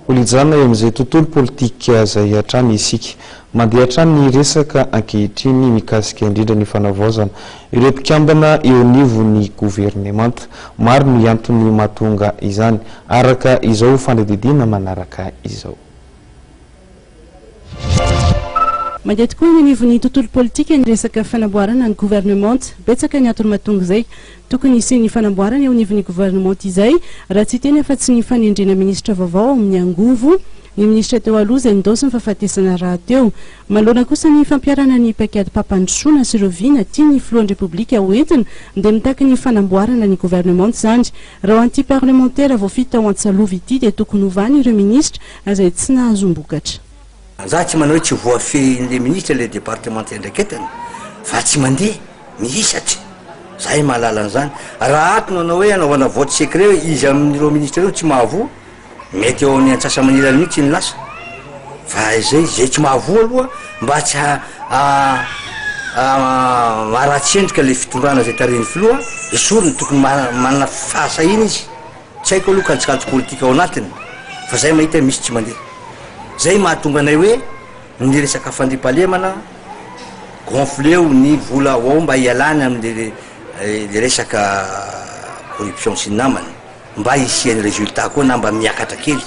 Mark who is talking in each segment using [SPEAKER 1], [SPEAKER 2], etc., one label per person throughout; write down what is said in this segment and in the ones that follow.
[SPEAKER 1] Olizana eo amin'izay tontolo politika izay hatrany isika mandeha hatrany ny resaka ankehitriny mikasika indrindra ny fanavaozana ireo mpikambana eo anivon'ny gouvernemanta. Maro ny antony mahatonga izany araka izao fandadidina manaraka izao.
[SPEAKER 2] Mandeha tokoa ny anivon'ny tontolo politika ny resaka fanamboarana ny gouvernemanta. Betsaka ny antony mahatonga izay tokony hisy ny fanamboarana eo anivon'ny gouvernemanta izay raha tsy teny afa tsy ny fanendrena ministra vaovao amin'ny angovo ny ministra teo aloha izay nidosy ny fahafatesana raha teo. Manoloana kosa ny fampiarana ny paikady Pampandrosoana sy ireo viana tia ny filohan'ny repoblika hoentina dia mitaky ny fanamboarana ny gouvernemanta zany. Raha ho anty parlementaire voafito tao an-tsalovy ity dia tokony hovany ireo ministra izay tsy nahazombokatra.
[SPEAKER 3] Za tsy manao hoe tsy voafehin'le ministra le départementaire ndraiketany fa tsy mandeha mihisatra zay mahalala an'izany. Raha ato nanao hoe anaovana vote secret hoe izy amin'ireo ministra ireo tsy mahavoa mety eo amin'ny antsasa-manilany mihitsy ny lasa fa zay tsy mahavoa aloha mba tsy maharatsy endrika le fitondrana zay taren'ny filoha esorony tokony manana fahasahina izy tsy haiko aloha kajikajy politika ao anatiny fa zay mahita misy tsy mandeha. Zay mahatonga anay hoe ny resaka fandriampahalemana gonfleo ny vola ao mba hialany amin'ny le resaka corruption sy ny namany mba hisiany résultat koa na mba miakatra kely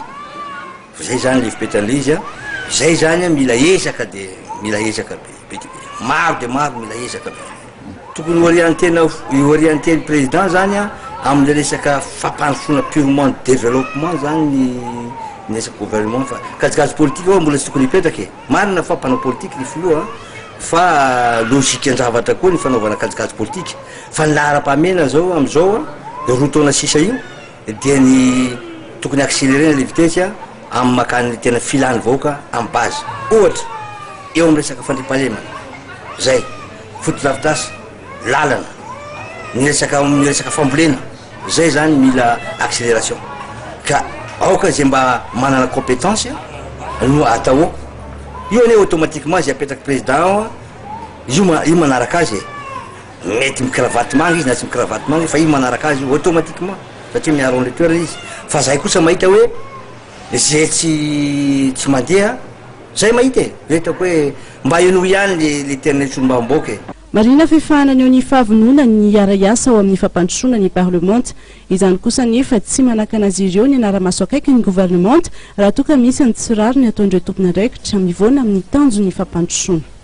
[SPEAKER 3] fa zay zany le fipetan'le izy zay zany mila ezaka de mila ezaka be maro de maro mila ezaka be tokony orienten'ny président zany amin'ny resaka fampandrosoana purement développement zany ny resaka gouvernement fa kajikajy politique ao mbola tsy tokony hipetraka marina fa mpanao politique ny filoha fa logike an-javatra koa ny fanaovana kajikajy politique fa ny lahara-pahamena zao am'izao roa taona sisa io dia ny tokony accélérena le vitesse amin'ny makany tena filany vahoaka amin'ny base ohatra eo amin'ny resaka fandriampahalemana zay fotodrafitrasa lalana ny resaka fambolena zay zany mila accélération ka aoka zay mba manana compétence no atao io ane automatiquement zay apetraky président io manaraka azy mety mikravatemanga izy na tsy mikravatemanga fa io manaraka azy automatiquement satria miaro an'le toerana izy fa zay kosa mahita hoe zay tsy mandeha zay mahita zay hitako hoe mba eno ihany le ternel solombavam-baoaka
[SPEAKER 2] Marina fifahanany eo ny fahavonona ny ara-iasa ao amin'ny fampandrosoana ny parlemanta. Izany kosa nefa tsy manakana azy ireo ny anara-maso akaiky ny gouvernemanta raha toa ka misy ny tsirary ny ataondreo tompona andraikitra mivoana amin'ny tanjo ny fampandrosoana.